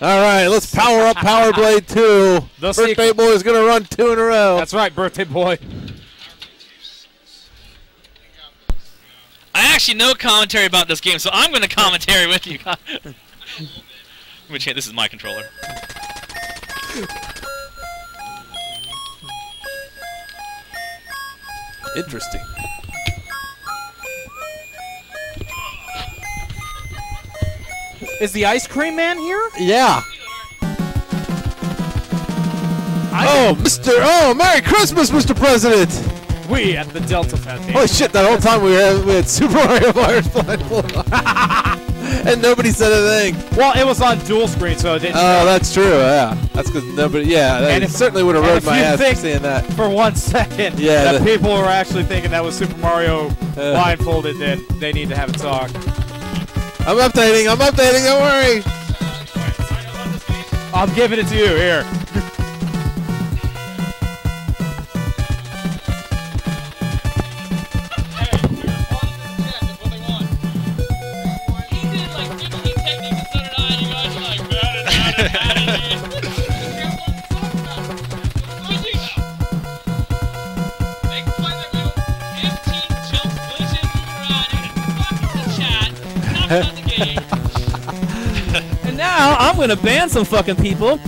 All right, let's power up Power Blade 2. Birthday Boy is going to run 2 in a row. That's right, Birthday Boy. I actually know commentary about this game, so I'm going to commentary with you guys. Which, this is my controller. Interesting. Is the Ice Cream Man here? Yeah. Oh, Merry Christmas, Mr. President! We at the Delta Foundation. Holy shit, that whole time we had Super Mario Virus flying and nobody said a thing. Well, it was on dual screen, so it didn't. Oh, that's true, yeah. That's because nobody, yeah, that certainly would have rode my ass for seeing that. For 1 second, that people were actually thinking that was Super Mario blindfolded, then they need to have a talk. I'm updating, don't worry. I'm giving it to you, here. And now I'm gonna ban some fucking people. You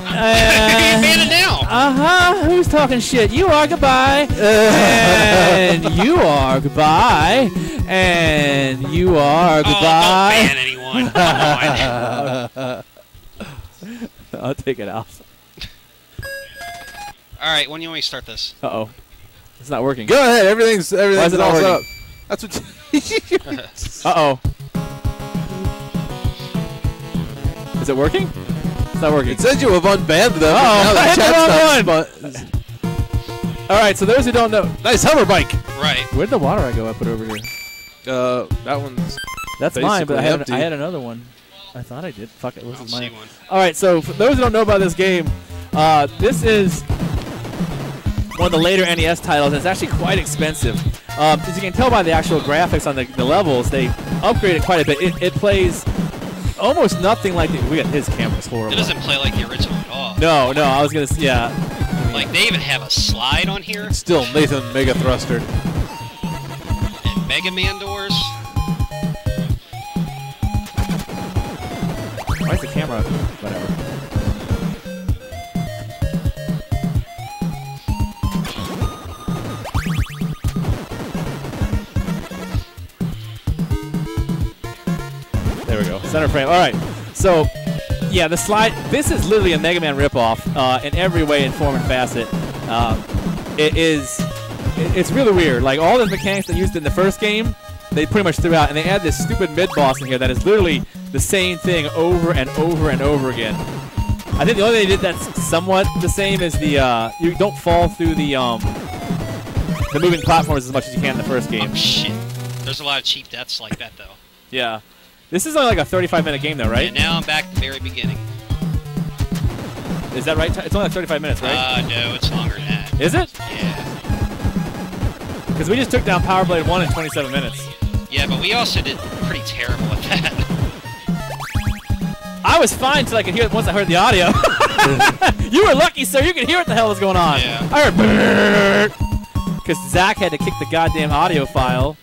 ban it now. Who's talking shit? You are goodbye. And you are goodbye. And you are goodbye. Don't ban anyone. Come on. I'll take it off. All right, when do you want me to start this? Uh-oh. It's not working. Go ahead. Everything's all set up. That's what. Uh-oh. Is it working? It's not working. It said you have unbanned them. All right, so those who don't know. Nice hover bike. Right. Where'd the water I go I put over here? That one's That's mine, but I had another one. I thought I did. Fuck it. This is mine. All right, so for those who don't know about this game, this is one of the later NES titles, and it's actually quite expensive. As you can tell by the actual graphics on the levels, they upgraded quite a bit. It plays almost nothing like we got his camera's horrible. It doesn't play like the original at all. No, I was gonna yeah. Like they even have a slide on here. It's still Nathan Mega Thruster. And Mega Man doors. Why is the camera? Whatever. There we go. Center frame. All right. So, yeah, the slide. This is literally a Mega Man ripoff in every way, in form and facet. It's really weird. Like all the mechanics they used in the first game, they pretty much threw out, and they add this stupid mid boss in here that is literally the same thing over and over and over again. I think the only thing they did that's somewhat the same is the you don't fall through the moving platforms as much as you can in the first game. Oh shit! There's a lot of cheap deaths like that though. Yeah. This is only like a 35-minute game, though, right? And now I'm back at the very beginning. Is that right? It's only like 35 minutes, right? No, it's longer than that. Is it? Yeah. Because we just took down Power Blade 1 in 27 minutes. Yeah, but we also did pretty terrible at that. I was fine until I could hear it once I heard the audio. You were lucky, sir. You could hear what the hell was going on. Yeah. I heard because Zach had to kick the goddamn audio file.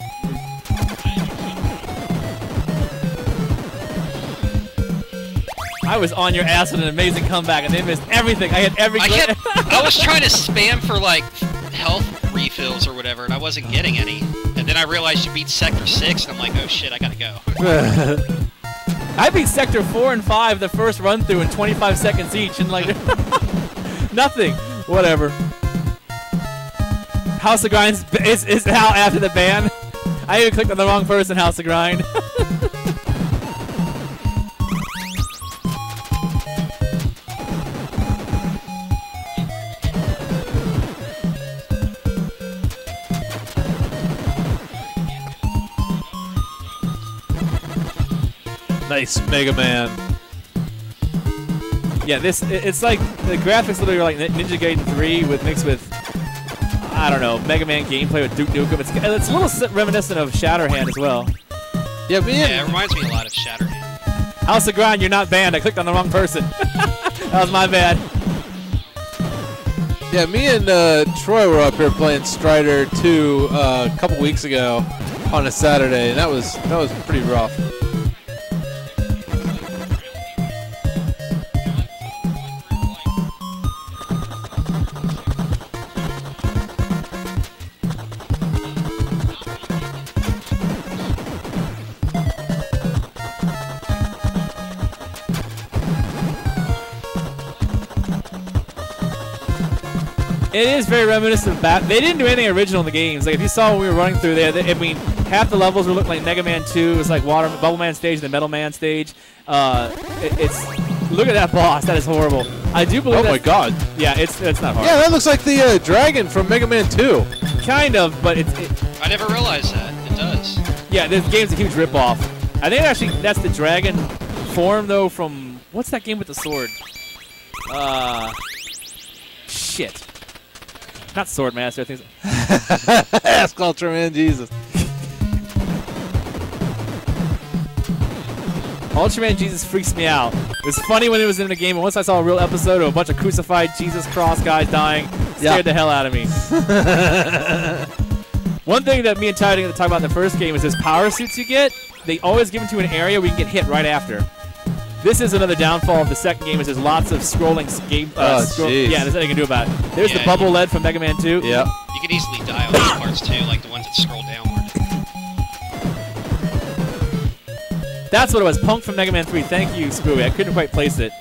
I was on your ass with an amazing comeback, and they missed everything. I had every. I was trying to spam for like health refills or whatever, and I wasn't getting any. And then I realized you beat Sector 6, and I'm like, oh shit, I gotta go. I beat Sector 4 and 5 the first run through in 25 seconds each, and like nothing. Whatever. House of Grind is out after the ban. I even clicked on the wrong person. House of Grind. Nice Mega Man. Yeah, it's like the graphics literally are like Ninja Gaiden 3 mixed with I don't know, Mega Man gameplay with Duke Nukem. It's a little reminiscent of Shatterhand as well. Yeah, it reminds me a lot of Shatterhand. House of Grind, you're not banned. I clicked on the wrong person. That was my bad. Yeah, me and Troy were up here playing Strider 2 a couple weeks ago on a Saturday, and that was pretty rough. It is very reminiscent of Bat. They didn't do anything original in the games. Like if you saw when we were running through there, I mean, half the levels were looking like Mega Man 2. It was like Bubble Man stage and the Metal Man stage. Look at that boss. That is horrible. I do believe. Oh my God. Yeah, it's not hard. Yeah, that looks like the dragon from Mega Man 2. Kind of, but I never realized that. It does. Yeah, this game's a huge ripoff. I think actually that's the dragon form though from what's that game with the sword? Shit. Not Swordmaster, I think. Ask Ultraman Jesus. Ultraman Jesus freaks me out. It was funny when it was in the game, and once I saw a real episode of a bunch of crucified Jesus cross guys dying, scared the hell out of me. One thing that me and Ty didn't talk about in the first game is those power suits you get. They always give them to an area where you can get hit right after. This is another downfall of the second game. Is there's lots of scrolling game. Yeah, there's nothing you can do about it. There's the bubble lead from Mega Man 2. Yep. You can easily die on these parts too, like the ones that scroll downward. That's what it was. Punk from Mega Man 3. Thank you, Scooby. I couldn't quite place it.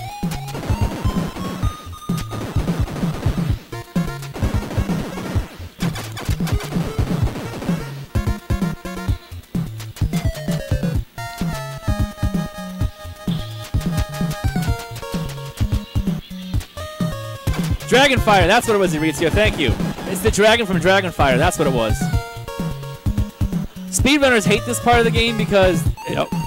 Dragonfire, that's what it was, Ezio. Thank you. It's the dragon from Dragonfire. That's what it was. Speedrunners hate this part of the game because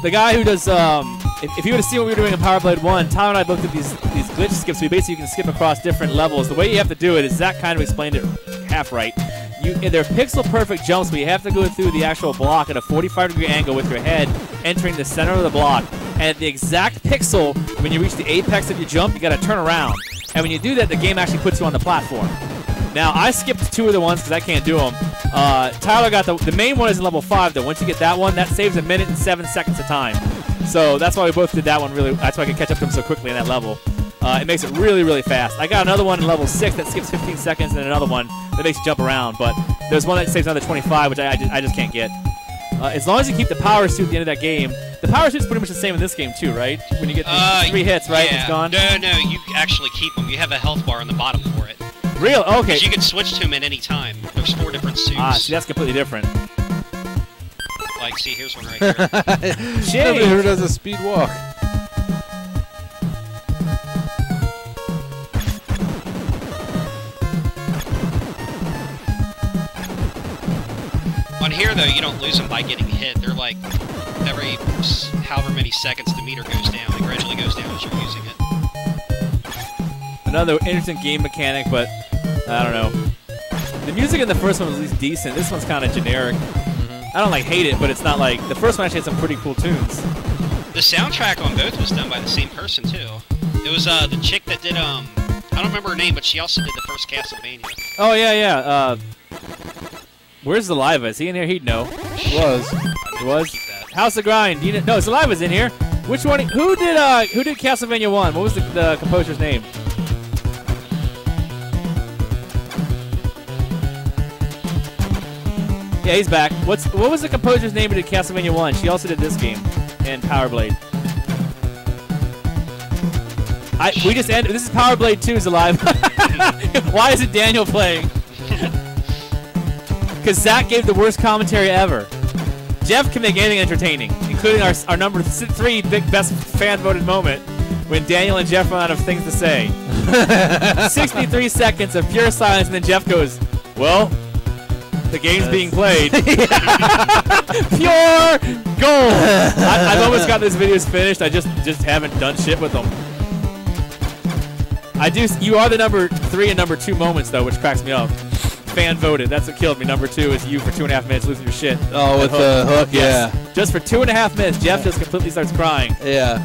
the guy who does, if you would have seen what we were doing in Power Blade 1, Tyler and I looked at these glitch skips. We basically can skip across different levels. The way you have to do it is Zach kind of explained it half right. They're pixel-perfect jumps, but you have to go through the actual block at a 45-degree angle with your head entering the center of the block. And at the exact pixel, when you reach the apex of your jump, you got to turn around. And when you do that, the game actually puts you on the platform. Now, I skipped 2 of the ones because I can't do them. Tyler got the main one is in level 5, though. Once you get that one, that saves 1 minute and 7 seconds of time. So that's why we both did that one really. That's why I could catch up to him so quickly in that level. It makes it really, really fast. I got another one in level 6 that skips 15 seconds, and then another one that makes you jump around. But there's one that saves another 25, which I just can't get. As long as you keep the power suit at the end of that game, the power suit's pretty much the same in this game too, right? When you get 3 hits, right? Yeah. It's gone. No, you actually keep them. You have a health bar on the bottom for it. Real? Okay. Because you can switch to them at any time. There's 4 different suits. Ah, see, that's completely different. Like, see, here's one right here. Nobody who does a speed walk. On here, though, you don't lose them by getting hit. They're like, every however many seconds the meter goes down, it gradually goes down as you're using it. Another interesting game mechanic, but I don't know. The music in the first one was at least decent. This one's kind of generic. I don't like hate it, but it's not like the first one actually had some pretty cool tunes. The soundtrack on both was done by the same person too. It was the chick that did I don't remember her name, but she also did the first Castlevania. Oh yeah. Where's Saliva? Is he in here? He'd know. Was. It was. House of Grind. No, Saliva's in here. Which one? Who did Castlevania 1? What was the composer's name? Yeah, he's back. What was the composer's name who did Castlevania 1? She also did this game and Power Blade. We just ended. This is Power Blade 2's alive. Why is it Daniel playing? Because Zach gave the worst commentary ever. Jeff can make anything entertaining, including our number 3 big best fan voted moment when Daniel and Jeff run out of things to say. 63 seconds of pure silence, and then Jeff goes, "Well, the game's being played." Pure gold. I've almost got these videos finished. I just haven't done shit with them. You are the number 3 and number 2 moments though, which cracks me up. Fan voted. That's what killed me. Number 2 is you for 2.5 minutes losing your shit. Oh, with the hook, yes. Just for 2.5 minutes, Jeff just completely starts crying. Yeah.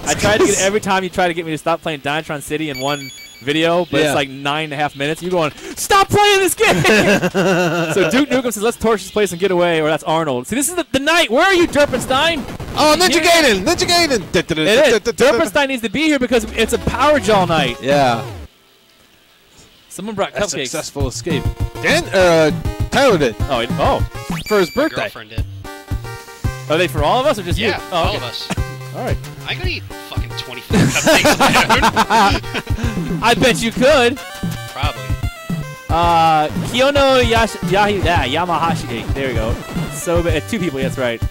I tried to get every time you try to get me to stop playing Dynatron City in one video, but it's like 9.5 minutes. You going, stop playing this game! So Duke Nukem says, let's torch this place and get away, or that's Arnold. See, this is the night. Where are you, Derpenstein? Oh, Ninja Gaiden! Ninja Gaiden! It is. Derpenstein needs to be here because it's a Power Jaw night. Yeah. Someone brought a cupcakes. Successful escape. Tyler did. Oh, for his birthday. My girlfriend did. Are they for all of us or just you? Oh, all of us. All right. I could eat fucking 24 cupcakes of my own. I bet you could. Probably. Kiyono Yamahashi. There we go. So 2 people. That's right.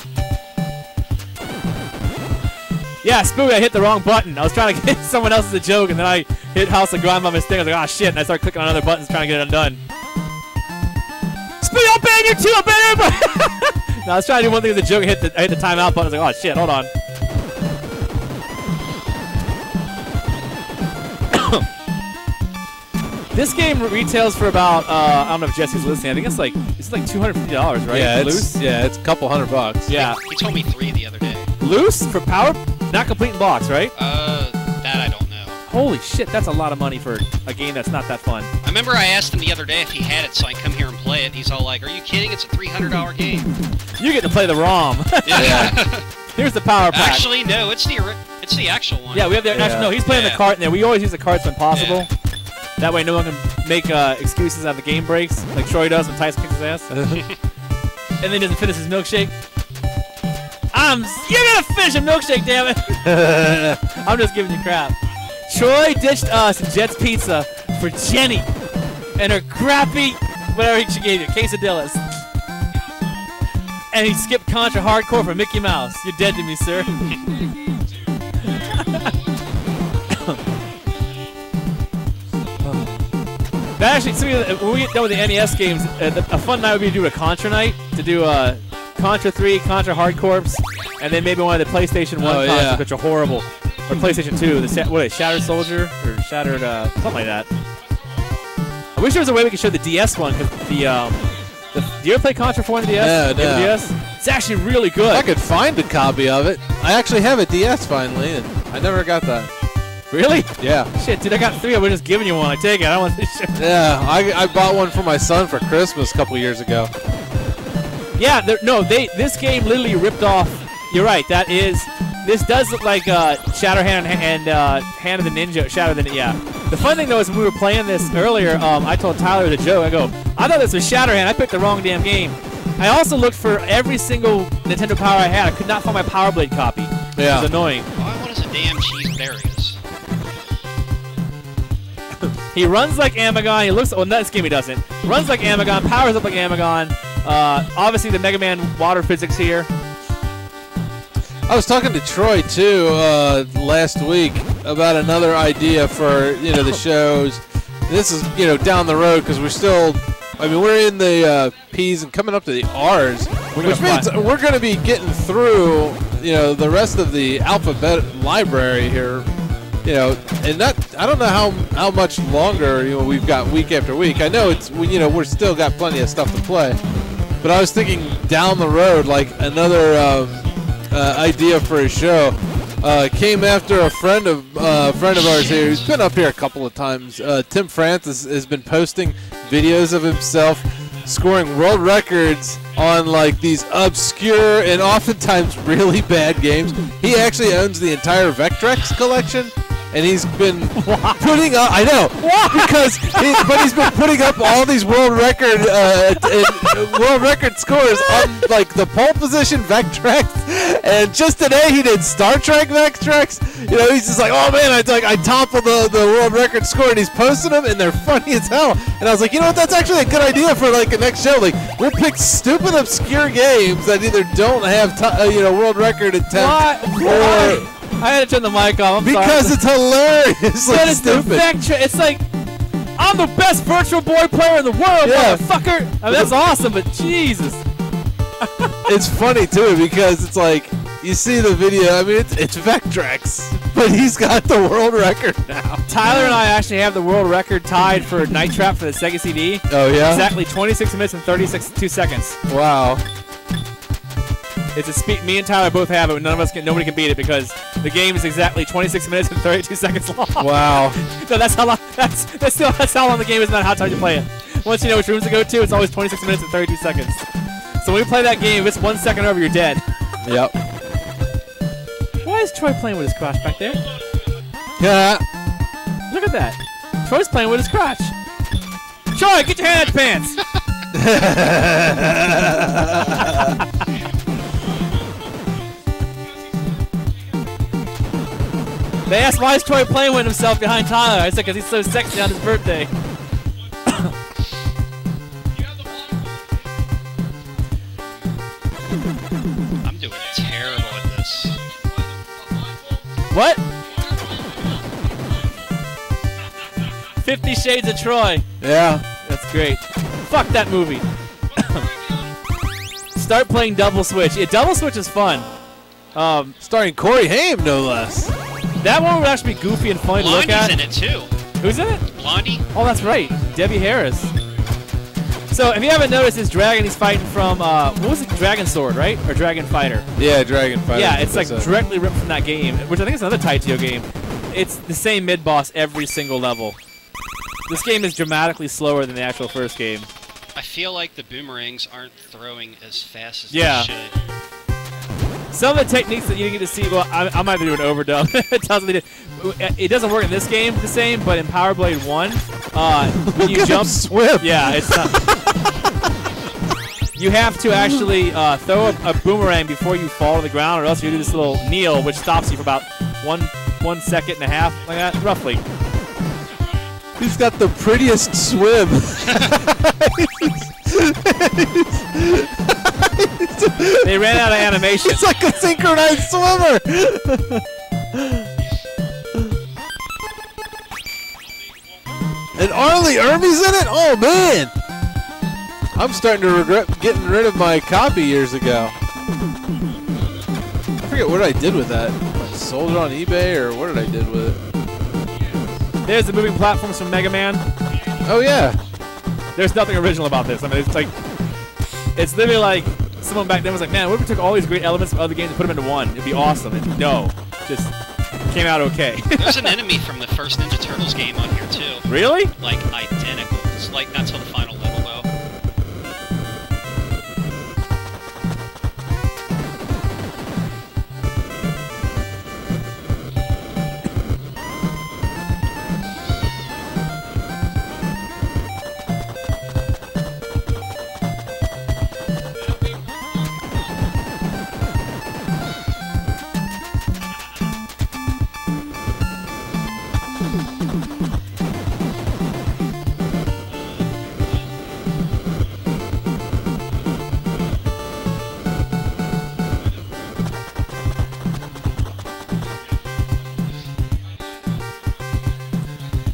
Yeah, Spooky, I hit the wrong button. I was trying to get someone else's a joke, and then I hit House of Grind by mistake. I was like, oh shit, and I started clicking on other buttons trying to get it undone. Spooky, I'll ban you too. I'll ban everybody. No, I was trying to do one thing as a joke. I hit the timeout button. I was like, oh shit, hold on. This game retails for about I don't know if Jesse's listening. I think it's like $250, right? Yeah, loose. It's a couple $100. Yeah. He told me 3 the other day. Loose for power, not complete in box, right? That I don't know. Holy shit, that's a lot of money for a game that's not that fun. I remember I asked him the other day if he had it, so I can come here and play it. He's all like, "Are you kidding? It's a $300 game." You get to play the ROM. Yeah. Here's the power pack. Actually, no, it's the actual one. Yeah, we have the actually no. He's playing the cart in there. We always use the carts when possible. Yeah. That way, no one can make excuses on the game breaks like Troy does when Tyson kicks his ass. And then he doesn't finish his milkshake. You're gonna finish a milkshake, damn it! I'm just giving you crap. Troy ditched us and Jet's Pizza for Jenny and her crappy, whatever she gave you, quesadillas. And he skipped Contra Hardcore for Mickey Mouse. You're dead to me, sir. That actually, when we get done with the NES games, a fun night would be to do a Contra night, to do Contra 3, Contra Hardcorps, and then maybe one of the PlayStation 1 Contras, which are horrible. Or PlayStation 2, Shattered Soldier, or Shattered, something like that. I wish there was a way we could show the DS one, because do you ever play Contra 4 on the DS? No. DS? It's actually really good. I could find a copy of it. I actually have a DS finally, and I never got that. Really? Yeah. Shit, dude, I got 3. I would have just given you one. I take it. I don't want this shit. Yeah, I bought one for my son for Christmas a couple years ago. Yeah, this game literally ripped off. You're right. This does look like Shatterhand and Hand of the Ninja. Yeah. The fun thing though is when we were playing this earlier, I told Tyler the joke. I go, I thought this was Shatterhand. I picked the wrong damn game. I also looked for every single Nintendo Power I had. I could not find my Power Blade copy. Yeah. It was annoying. All I want is a damn cheese berries. He runs like Amagon. He looks. Well, in this game he doesn't. Runs like Amagon. Powers up like Amagon. Obviously the Mega Man water physics here. I was talking to Troy too last week about another idea for the shows. This is down the road because we're still. I mean, we're in the P's and coming up to the R's, which means we're going to be getting through the rest of the alphabet library here. And I don't know how much longer we've got week after week. I know we're still got plenty of stuff to play, but I was thinking down the road like another. Idea for a show came after a friend of ours here who's been up here a couple of times. Tim Francis has been posting videos of himself scoring world records on like these obscure and oftentimes really bad games. He actually owns the entire Vectrex collection. And he's been putting up. I know, but he's been putting up all these world record scores on like the pole position Vectrex. And just today he did Star Trek Vectrex. He's just like, oh man, I toppled the world record score, and he's posting them, and they're funny as hell. And I was like, you know what? That's actually a good idea for like a next show. Like we'll pick stupid, obscure games that either don't have world record attempt or. I had to turn the mic off. Because it's hilarious. But it's stupid. It's like, I'm the best Virtual Boy player in the world, motherfucker. I mean, that's awesome, but Jesus. It's funny, too, because it's like, you see the video. I mean, it's Vectrex, but he's got the world record now. Tyler and I actually have the world record tied for Night Trap for the Sega CD. Oh, yeah? Exactly 26 minutes and 32 seconds. Wow. It's a speed. Me and Tyler both have it, but nobody can beat it because the game is exactly 26 minutes and 32 seconds long. Wow. So that's how long. That's how long the game is, not how time you play it. Once you know which rooms to go to, it's always 26 minutes and 32 seconds. So when we play that game, if it's 1 second over, you're dead. Yep. Why is Troy playing with his crotch back there? Yeah. Look at that. Troy's playing with his crotch. Troy, get your hand out your pants. They asked why is Troy playing with himself behind Tyler. I said because he's so sexy on his birthday. I'm doing terrible at this. What? 50 Shades of Troy. Yeah. That's great. Fuck that movie. Start playing Double Switch. Yeah, Double Switch is fun. Starring Corey Haim, no less. That one would actually be goofy and funny to look at. Blondie's in it too. Who's in it? Blondie. Oh, that's right. Debbie Harris. So, if you haven't noticed, this dragon he's fighting from, what was it? Dragon Sword, right? Or Dragon Fighter? Yeah, Dragon Fighter. Yeah, it's like directly ripped from that game, which I think is another Taitio game. It's the same mid-boss every single level. This game is dramatically slower than the actual first game. I feel like the boomerangs aren't throwing as fast as Yeah. they should. Some of the techniques that you didn't get to see, well, I might be doing overdub. It doesn't work in this game the same, but in Power Blade 1, when you jump, swim. yeah, it's not. You have to actually throw a boomerang before you fall to the ground, or else you do this little kneel, which stops you for about one second and a half, like that, roughly. He's got the prettiest swim. They ran out of animation. It's like a synchronized swimmer. And Arlie Irby's in it? Oh, man. I'm starting to regret getting rid of my copy years ago. I forget what I did with that. I sold it on eBay, or what did I did with it? There's the moving platforms from Mega Man. Oh, yeah. There's nothing original about this. I mean, it's literally like someone back then was like, man, what if we took all these great elements of other games and put them into one? It'd be awesome. And no, just came out okay. There's an enemy from the first Ninja Turtles game on here too. Really? Like identical. It's like not till the final level though.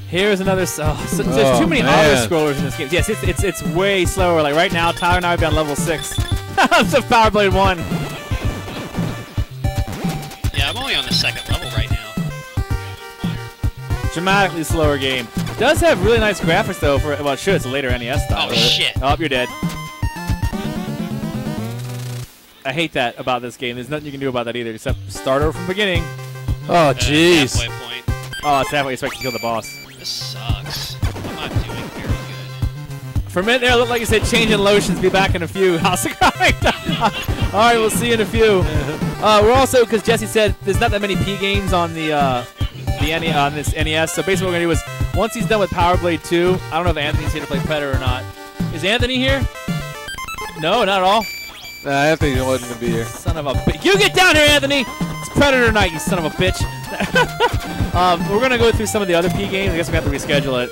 Here's another. There's too many auto scrollers in this game. Yes, it's way slower. Like right now, Tyler and I would be on level 6 of Power Blade 1. Yeah, I'm only on the second level right now. Dramatically slower game. Does have really nice graphics though. For well, it should. It's a later NES style. Oh shit! Oh, you're dead. I hate that about this game. There's nothing you can do about that either, except start over from the beginning. Oh, jeez. Halfway point. Oh, it's halfway. You expect to kill the boss. This sucks. I'm not doing very good. For a minute there, it looked like you said changing lotions. Be back in a few. How's it going? All right, we'll see you in a few. We're also, because Jesse said there's not that many P games on on this NES. So basically, what we're gonna do is once he's done with Power Blade 2, I don't know if Anthony's here to play Predator or not. Is Anthony here? No, not at all. Nah, Anthony wasn't gonna be here. Son of a bitch! You get down here, Anthony! It's Predator night, you son of a bitch. We're gonna go through some of the other P games. I guess we have to reschedule it.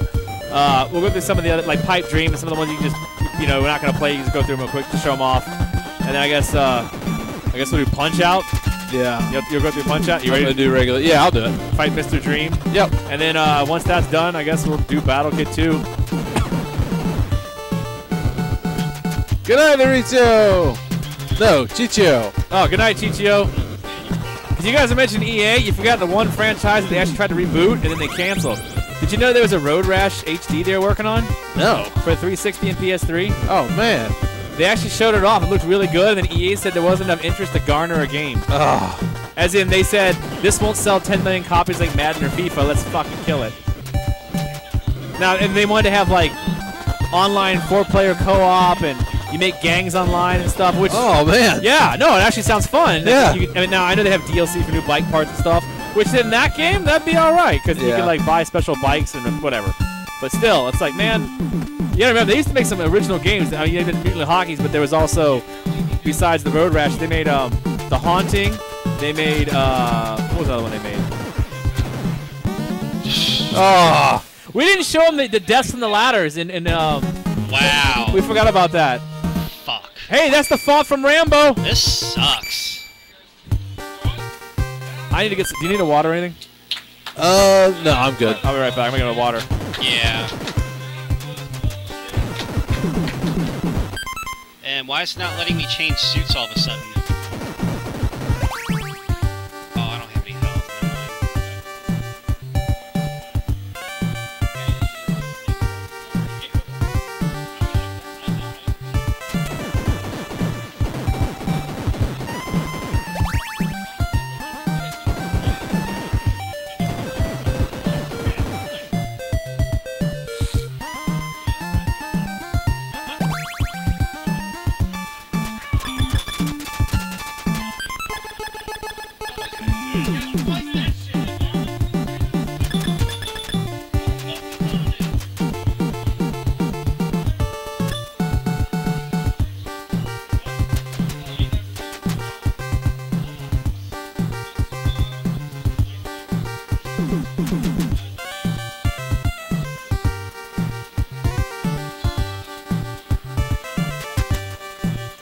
We'll go through some of the other, like Pipe Dream, and some of the ones you can just, we're not gonna play. You just go through them real quick to show them off. And then I guess we'll do Punch Out. Yeah. You'll go through Punch Out. You I'm ready gonna do regular. Yeah, I'll do it. Fight Mr. Dream? Yep. And then once that's done, I guess we'll do Battle Kit 2. Good night, Mauricio. No, Chicho. Oh, good night, Chicho. Because you guys have mentioned EA, you forgot the one franchise that they actually tried to reboot and then they canceled. Did you know there was a Road Rash HD they were working on? No. For 360 and PS3? Oh, man. They actually showed it off. It looked really good, and then EA said there wasn't enough interest to garner a game. As in, they said, this won't sell 10 million copies like Madden or FIFA. Let's fucking kill it. Now, and they wanted to have, like, online 4-player co-op, and you make gangs online and stuff. Which, oh, man. Yeah, no, it actually sounds fun. Yeah. Now, I know they have DLC for new bike parts and stuff, which in that game, that'd be all right, because you can, like, buy special bikes and whatever. But still, it's like, man, you gotta remember, they used to make some original games. I mean, they did Mutant Hockeys, but there was also, besides the Road Rash, they made The Haunting. They made, what was the other one they made? Oh. We didn't show them the deaths from the ladders in wow. We forgot about that. Fuck. Hey, that's the font from Rambo. This sucks. I need to get some, do you need a water or anything? No, I'm good. I'll be right back. I'm gonna get a water. Yeah. And why is it not letting me change suits all of a sudden? Oh, I don't have any health.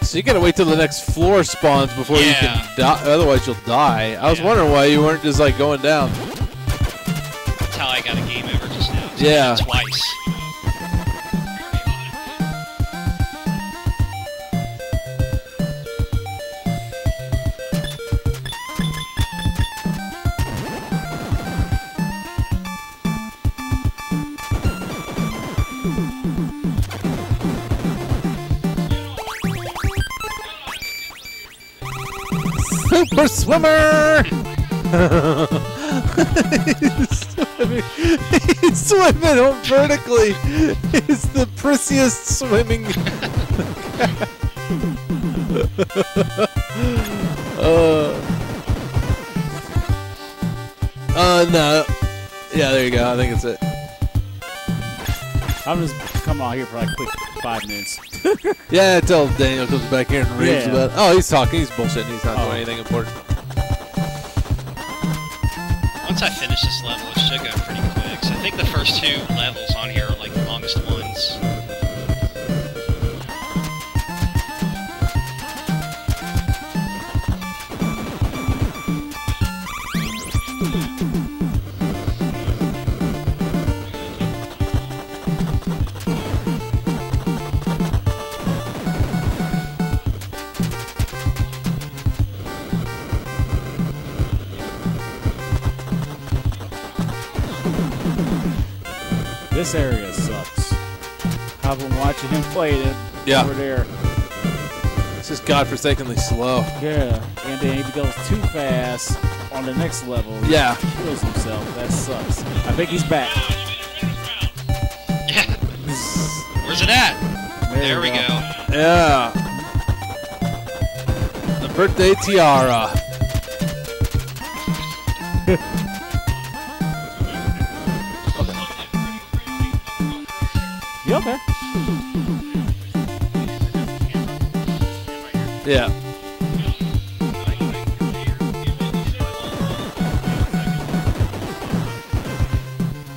So you gotta wait till the next floor spawns before you can die. Otherwise, you'll die. I was wondering why you weren't just like going down. That's how I got a game over just now. Yeah. Twice. Super swimmer! He's swimming vertically. He's the priciest swimming. No. Yeah, there you go. I think it's it. I'm just coming out here for like a quick 5 minutes. Yeah, until Daniel comes back here and raves about it. Oh, he's talking. He's bullshitting. He's not doing anything important. Once I finish this level, it should go pretty quick. So I think the first 2 levels on here are like the longest ones. This area sucks. I've been watching him play it over there. It's just godforsakenly slow. Yeah, and then if he goes too fast on the next level, he kills himself. That sucks. I think he's back. Yeah. Where's it at? There we go. Yeah. The birthday tiara. You okay? Yeah.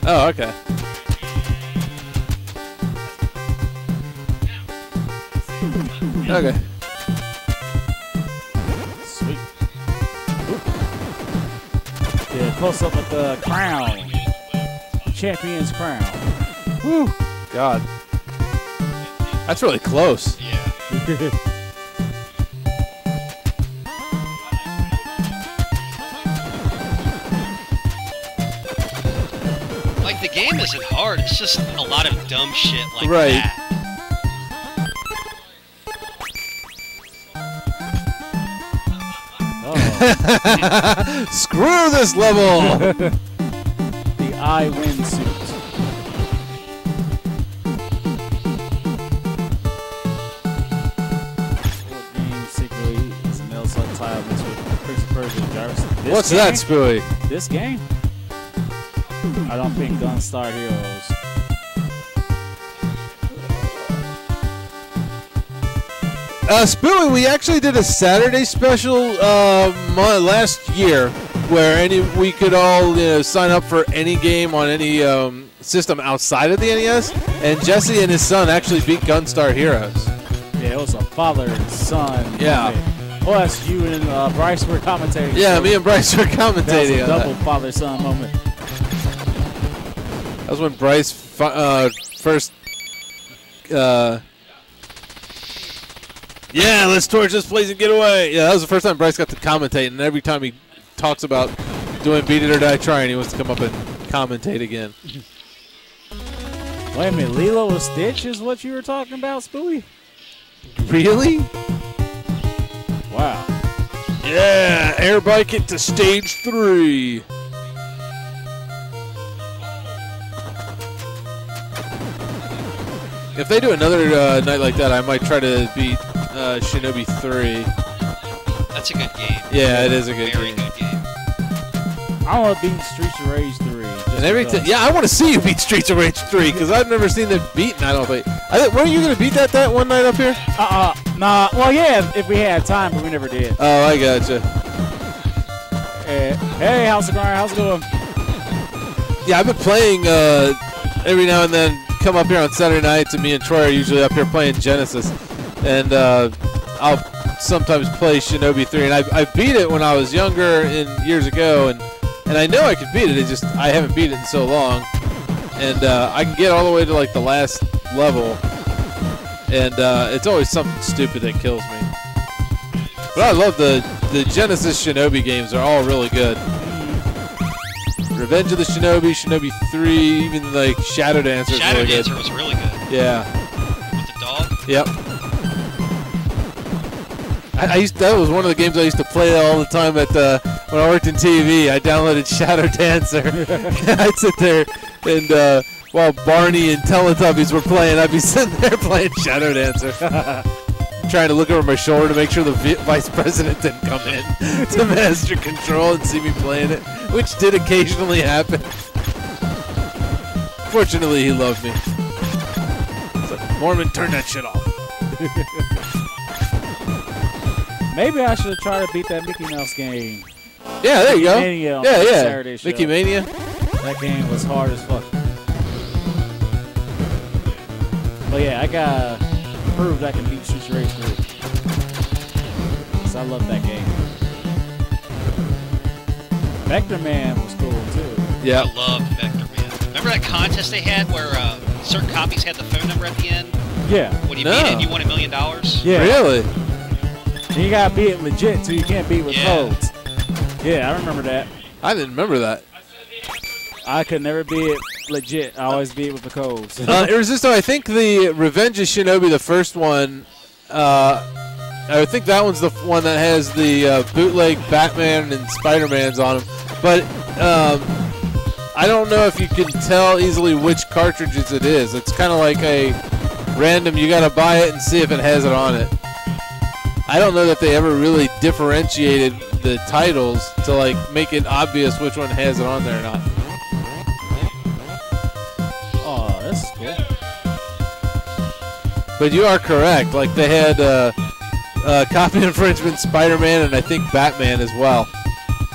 Oh, okay. Okay. Sweet. Oop. Yeah, close up at the crown. The champion's crown. Woo. God. That's really close. Yeah. Like, the game isn't hard. It's just a lot of dumb shit like that. Screw this level. The I win suit. What game secretly is a male subtitle mixed with Prince of Persia and Jarvis? What's that, Spooey? This game? I don't think Gunstar Heroes. Spooey, we actually did a Saturday special last year where we could all sign up for any game on any system outside of the NES, and Jesse and his son actually beat Gunstar Heroes. Yeah, it was a father and son. Yeah. Moment. Oh, that's you and Bryce were commentating. Yeah, me and Bryce were commentating. That was a double father-son moment. That was when Bryce first... yeah, let's torch this place and get away. Yeah, that was the first time Bryce got to commentate, and every time he talks about doing Beat It or Die Trying, he wants to come up and commentate again. Wait a minute, Lilo and Stitch is what you were talking about, Spooey? Really? Wow. Yeah, airbike it to stage 3. If they do another night like that, I might try to beat Shinobi 3. That's a good game. Yeah, it is a good Very game. good game. I want to beat Streets of Rage 3. And every yeah, I want to see you beat Streets of Rage 3 because I've never seen them beaten. I don't think. Weren't you gonna beat that one night up here? Nah. Well, yeah, if we had time, but we never did. Oh, I gotcha. Hey, how's it going? How's it going? Yeah, I've been playing every now and then. Come up here on Saturday nights, and me and Troy are usually up here playing Genesis, and I'll sometimes play Shinobi 3. And I beat it when I was younger years ago, and I know I could beat it. It's just I haven't beat it in so long, and I can get all the way to like the last level, and it's always something stupid that kills me. But I love the Genesis Shinobi games. Are all really good. Revenge of the Shinobi, Shinobi 3, even like Shadow Dancer. Shadow Dancer was really good. Yeah. With the dog? Yep. That was one of the games I used to play all the time at when I worked in TV. I downloaded Shadow Dancer. I'd sit there and while Barney and Teletubbies were playing, I'd be sitting there playing Shadow Dancer. Trying to look over my shoulder to make sure the vice president didn't come in to master control and see me playing it, which did occasionally happen. Fortunately, he loved me. So, Mormon, turn that shit off. Maybe I should try to beat that Mickey Mouse game. Yeah, there you go. Mania yeah. Mickey Mania. That game was hard as fuck. But yeah, I got proved I can beat Streets of Rage 3. Because I love that game. Vector Man was cool too. Yeah. I loved Vector Man. Remember that contest they had where certain copies had the phone number at the end? Yeah. When you beat it, you won $1 million? Yeah. Really? And you gotta beat it legit so you can't beat with codes. Yeah, I remember that. I didn't remember that. I could never beat it legit. I always beat it with the codes. Irresistible, I think the Revenge of Shinobi, the first one, I think that one's the one that has the bootleg Batman and Spider-Mans on them. But I don't know if you can tell easily which cartridges it is. It's kind of like a random, you got to buy it and see if it has it on it. I don't know that they ever really differentiated the titles to like make it obvious which one has it on there or not. Oh, that's cool. But you are correct. Like they had copy infringement Spider-Man and I think Batman as well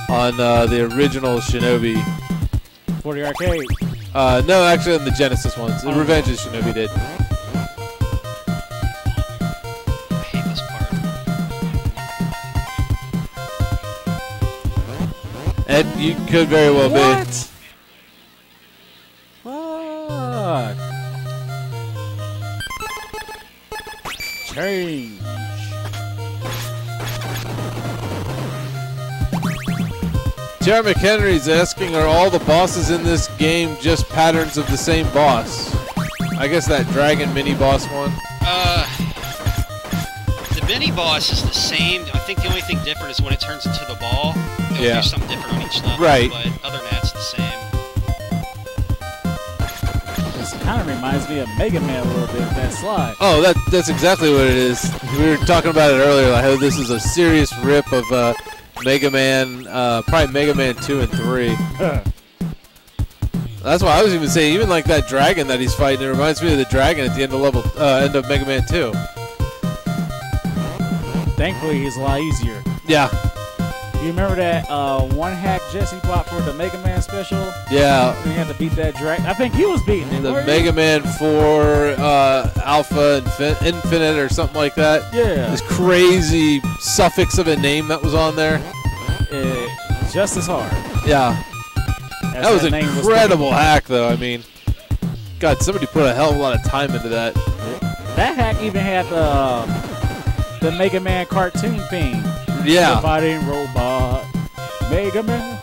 on the original Shinobi. For the arcade? No, actually on the Genesis ones. The Revenge of Shinobi did. I hate this part. And you could very well be. Fuck. Change. Jerry McHenry's asking, are all the bosses in this game just patterns of the same boss? I guess that Dragon mini-boss one. The mini boss is the same. I think the only thing different is when it turns into the ball. It'll do something different on each level. Right. But other than that, it's the same. This kind of reminds me of Mega Man a little bit, that slide. Oh, that's exactly what it is. We were talking about it earlier, like how this is a serious rip of Mega Man, probably Mega Man 2 and 3. That's why I was even saying, even like that dragon that he's fighting, it reminds me of the dragon at the end of Mega Man 2. Thankfully, he's a lot easier. Yeah. You remember that one hack Jesse bought for the Mega Man special? Yeah. You had to beat that dragon. I think he was beating it. The Mega Man 4 Alpha Infinite or something like that. Yeah. This crazy suffix of a name that was on there. Just as hard. Yeah. That was an incredible hack, though. I mean, God, somebody put a hell of a lot of time into that. That hack even had the Mega Man cartoon theme. Yeah. The fighting robot, Mega Man.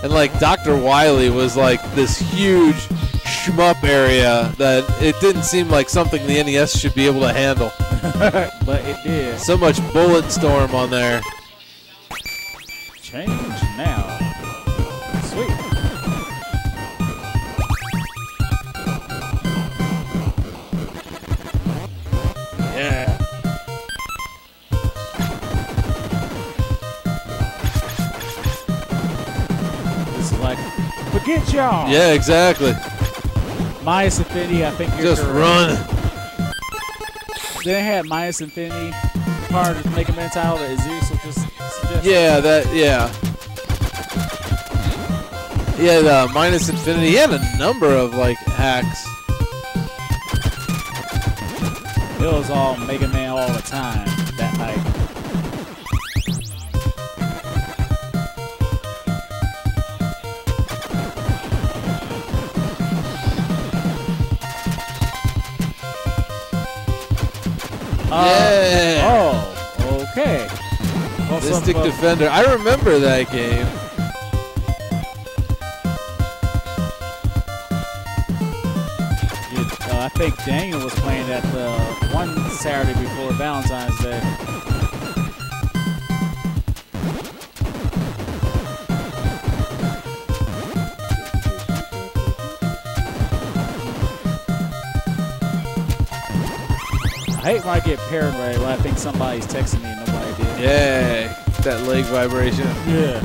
And like Dr. Wily was like this huge shmup area that it didn't seem like something the NES should be able to handle. But it did. So much bullet storm on there. Change now. Sweet. Yeah. This is like, forget y'all. Yeah, exactly. Minus Infinity, I think you're Just correct. run. They had Minus Infinity part of the Mega Man title that Zeus was just suggesting. Yeah, Yeah, the Minus Infinity. He had a number of like hacks. It was all Mega Man all the time that night. Yeah. Oh, okay. Well, Mystic Defender. I remember that game. I think Daniel was playing that one Saturday before Valentine's Day. I hate when I get paranoid when I think somebody's texting me and nobody did. Yeah, that leg vibration. Yeah.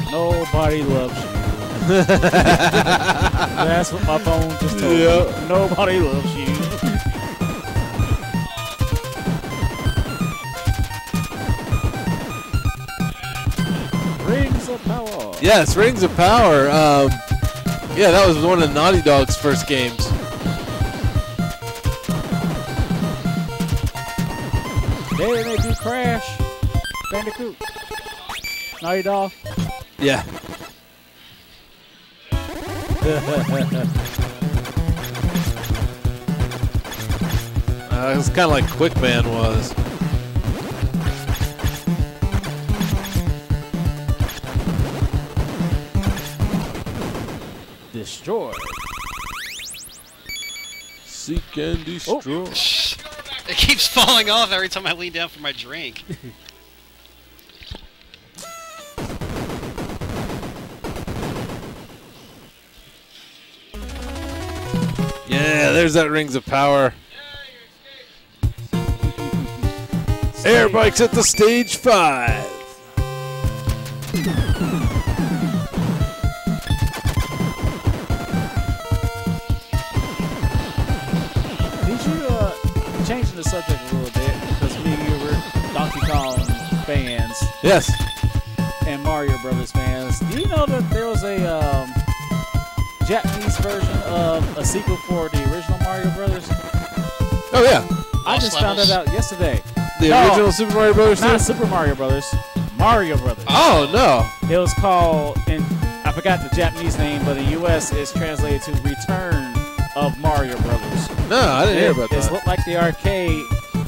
Nobody loves you. That's what my phone just told me. Nobody loves you. Rings of Power. Yes, Rings of Power. Yeah, that was one of Naughty Dog's first games. They make you Crash Bandicoot. Naughty Dog. Yeah. It's kind of like Quick Man was. Destroy. Seek and destroy. Oh. It keeps falling off every time I lean down for my drink. Yeah, there's that Rings of Power. Air bikes at the stage 5. Changing the subject a little bit because me and you were Donkey Kong fans. Yes. And Mario Brothers fans. Do you know that there was a Japanese version of a sequel for the original Mario Brothers? Oh yeah. I just found that out yesterday. The original Super Mario Brothers? Not Super Mario Brothers. Mario Brothers. Oh no. It was called, I forgot the Japanese name, but in the U.S. it's translated to Return of Mario Brothers. No, I didn't hear about that. It looked like the arcade.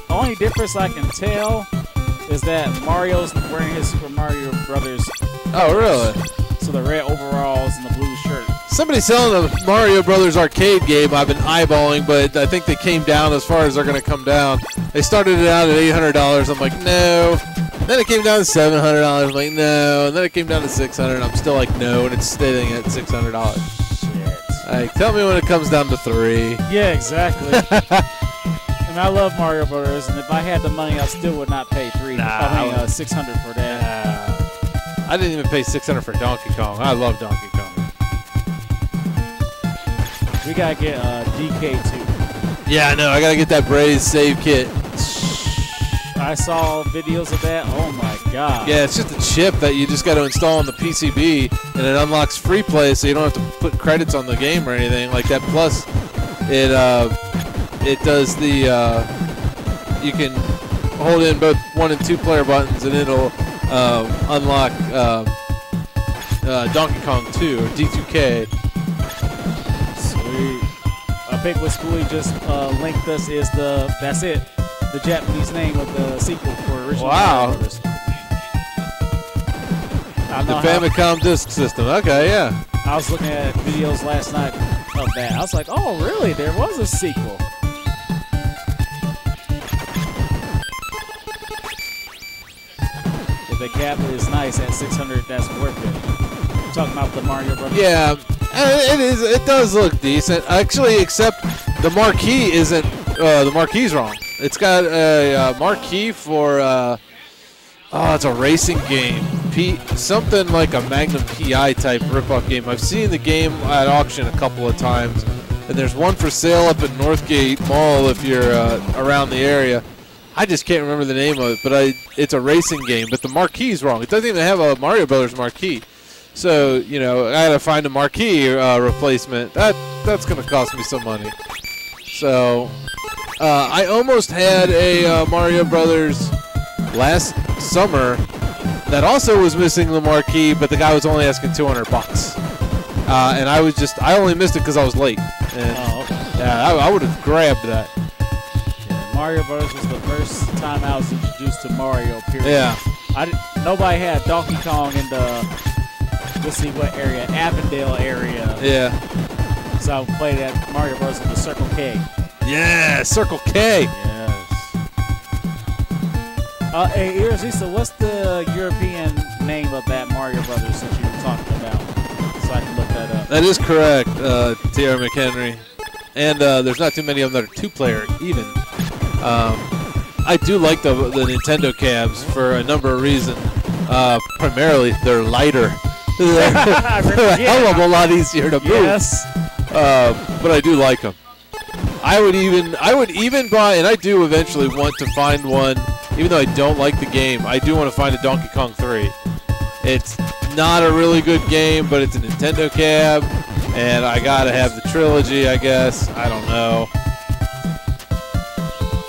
Only difference I can tell is that Mario's wearing his Super Mario Brothers. Oh, really? So the red overalls and the blue shirt. Somebody's selling a Mario Brothers arcade game I've been eyeballing, but I think they came down as far as they're going to come down. They started it out at $800. I'm like, no. Then it came down to $700. I'm like, no. And then it came down to $600. I'm still like, no. And it's staying at $600. Shit. Like, tell me when it comes down to $3. Yeah, exactly. And I love Mario Brothers, and if I had the money, I still would not pay $600 for that. I didn't even pay $600 for Donkey Kong. I love Donkey Kong. We gotta get DK2. Yeah, I know. I gotta get that Braze save kit. I saw videos of that. Oh my god. Yeah, it's just a chip that you just got to install on the PCB, and it unlocks free play, so you don't have to put credits on the game or anything like that. Plus, it does the you can hold in both 1 and 2 player buttons, and it'll unlock Donkey Kong 2 or D2K. I think what Schoolie just linked us is that's it. The Japanese name of the sequel for original Wow. Mario Brothers. The Famicom Disk System. Okay, yeah. I was looking at videos last night of that. I was like, oh, really? There was a sequel. If the cabinet is nice at $600, that's worth it. I'm talking about the Mario Brothers. Yeah, it is. It does look decent, actually. Except the marquee isn't. The marquee's wrong. It's got a marquee for. It's a racing game. Something like a Magnum PI type ripoff game. I've seen the game at auction a couple of times, and there's one for sale up at Northgate Mall if you're around the area. I just can't remember the name of it, but it's a racing game. But the marquee's wrong. It doesn't even have a Mario Brothers marquee. So, I gotta find a marquee replacement. That's gonna cost me some money. So, I almost had a Mario Brothers last summer that also was missing the marquee, but the guy was only asking $200. And I only missed it because I was late. And okay. Yeah, I would have grabbed that. Yeah, Mario Brothers was the first time I was introduced to Mario, period. Yeah. Nobody had Donkey Kong in the, let's see what area, Avondale area. Yeah. So I played at Mario Bros. In the Circle K. Yeah, Circle K. Yes. Hey, Irizisa, what's the European name of that Mario Brothers that you were talking about? So I can look that up. That is correct, T.R. McHenry. And there's not too many of them that are 2-player even. I do like the Nintendo cabs for a number of reasons. Primarily, they're lighter. They're a hell of a lot easier to move. Yes. But I do like them. I would even buy, and I do eventually want to find one, even though I don't like the game, I do want to find a Donkey Kong 3. It's not a really good game, but it's a Nintendo cab, and I gotta have the trilogy, I guess. I don't know.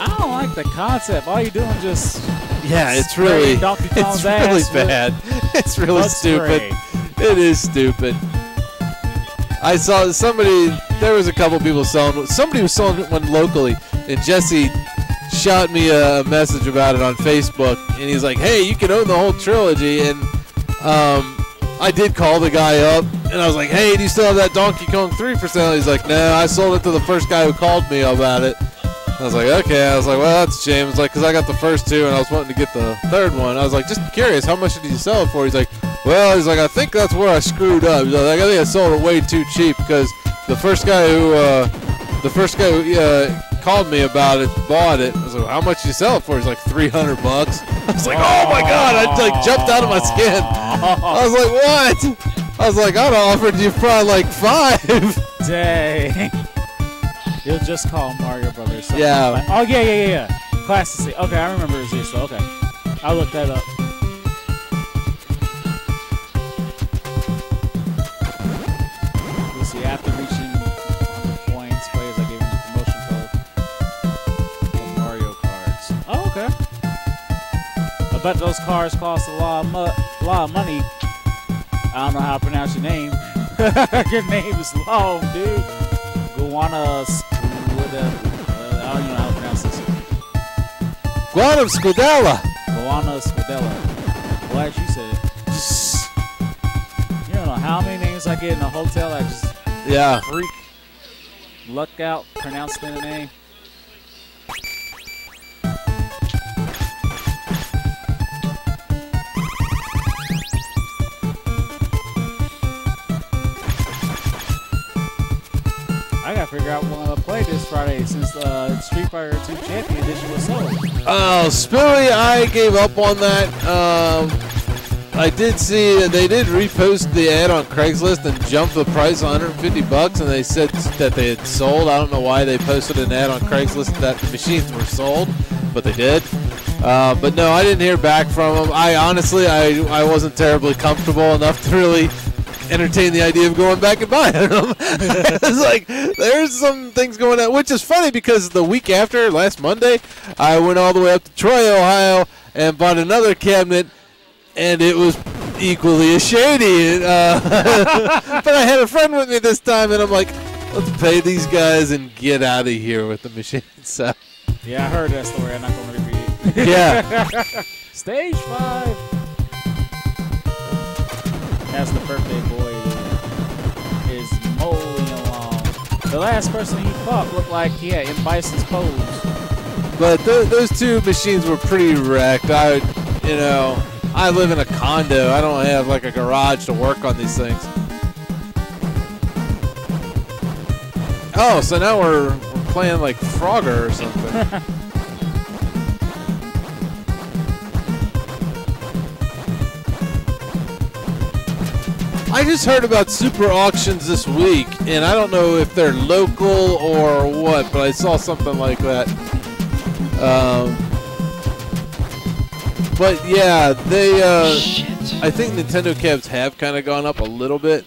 I don't like the concept. All you're doing is just it's really Donkey Kong's really ass bad. It's really stupid. Spray. It is stupid. I saw there was a couple people selling, somebody was selling one locally, and Jesse shot me a message about it on Facebook, and he's like, hey, you can own the whole trilogy, and I did call the guy up, and I was like, hey, do you still have that Donkey Kong 3 for sale? He's like, no, I sold it to the first guy who called me about it. I was like, okay. I was like, well, that's a shame. It's like, because I got the first 2, and I was wanting to get the third one. I was like, just curious, how much did you sell it for? He's like, well, I think that's where I screwed up. He's like, I think I sold it way too cheap because the first guy who called me about it bought it. I was like, how much did you sell it for? He's like, $300. I was like, oh my god! I jumped out of my skin. I was like, what? I was like, I'd have offered you probably like 5. Dang. You'll just call Mario Brothers. Yeah. Like, oh yeah. Classic. Okay, I remember it was so okay. I'll look that up. Let's see. After reaching 100 points, players are given a promotion code for Mario cards. Oh, okay. I bet those cards cost a lot of money. I don't know how to pronounce your name. Your name is long, dude. Guana I don't even know how to pronounce this. Guana Scudella. Guana Scudella. Glad you said it. You don't know how many names I get in a hotel I just freak luck out pronouncing the name. I gotta figure out what I'm gonna play this Friday since Street Fighter 2 Champion Edition was sold. Oh, Spooey, I gave up on that. I did see they did repost the ad on Craigslist and jumped the price $150, and they said that they had sold. I don't know why they posted an ad on Craigslist that the machines were sold, but they did. But no, I didn't hear back from them. I honestly, I wasn't terribly comfortable enough to really entertain the idea of going back and buying them. It's like, there's some things going on, which is funny because the week after, last Monday, I went all the way up to Troy, Ohio, and bought another cabinet, and it was equally as shady. But I had a friend with me this time, and I'm like, let's pay these guys and get out of here with the machine. So. Yeah, I heard that story. I'm not going to repeat it. Yeah. Stage 5. That's the birthday boy is mowing along. The last person he fought looked like he had in Bison's pose. But those two machines were pretty wrecked. I live in a condo. I don't have like a garage to work on these things. Oh, so now we're playing like Frogger or something. I just heard about super auctions this week, and I don't know if they're local or what, but I saw something like that. But yeah, they. I think Nintendo cabs have kind of gone up a little bit,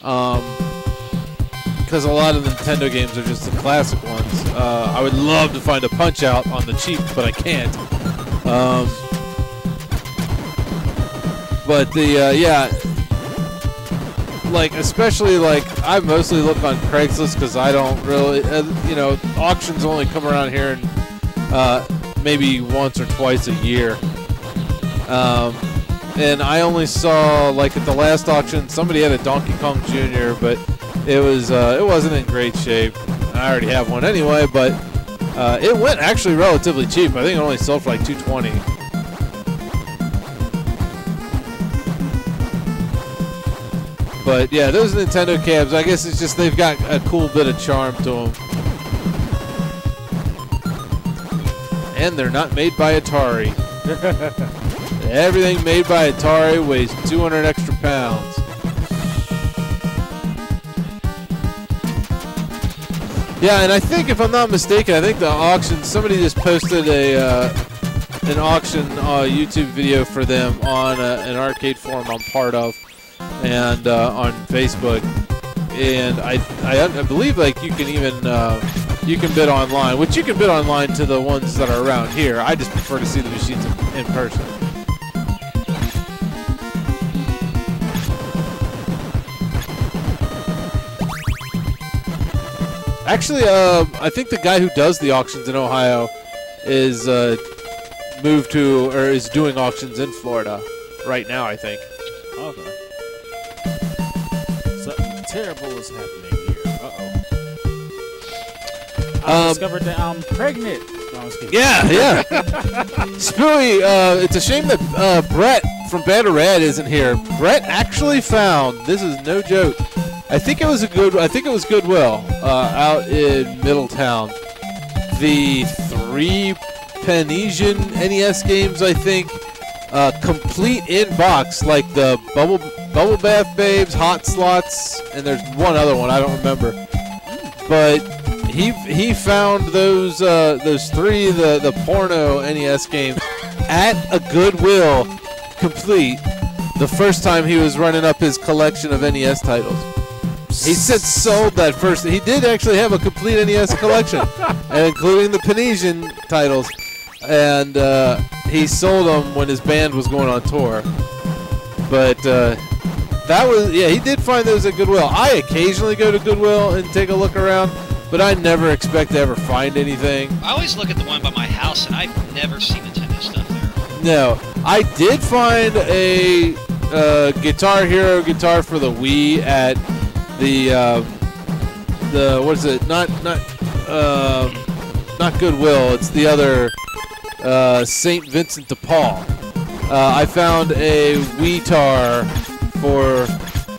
because a lot of the Nintendo games are just the classic ones. I would love to find a Punch-Out on the cheap, but I can't. But yeah. Like, especially, like, I mostly look on Craigslist because I don't really, auctions only come around here maybe once or twice a year. And I only saw, like, at the last auction, somebody had a Donkey Kong Jr., but it wasn't in great shape. I already have one anyway, but it went actually relatively cheap. I think it only sold for, like, $220. But yeah, those Nintendo cabs, I guess it's just they've got a cool bit of charm to them. And they're not made by Atari. Everything made by Atari weighs 200 extra pounds. Yeah, and I think, if I'm not mistaken, I think the auction, somebody just posted an auction YouTube video for them on an arcade forum I'm part of. And on Facebook, and I believe like you can even you can bid online, which you can bid online to the ones that are around here. I just prefer to see the machines in person. Actually, I think the guy who does the auctions in Ohio is moved to, or is doing auctions in Florida right now, I think. Okay. Terrible is happening here. I discovered that I'm pregnant. No, I'm just kidding. Yeah. Spooey, it's a shame that Brett from Bad or Rad isn't here. Brett actually found, this is no joke, I think it was Goodwill out in Middletown. The 3 Penesian NES games, I think, complete in box, like the Bubble Bath Babes, Hot Slots, and there's one other one I don't remember. But he found those 3 the porno NES games at a Goodwill complete the first time he was running up his collection of NES titles. He said sold that first. He did actually have a complete NES collection, including the Penesian titles, and he sold them when his band was going on tour. But he did find those at Goodwill. I occasionally go to Goodwill and take a look around, but I never expect to ever find anything. I always look at the one by my house, and I've never seen Nintendo stuff there. No, I did find a Guitar Hero guitar for the Wii at the what is it? Not Goodwill. It's the other St. Vincent de Paul. I found a Wii-tar for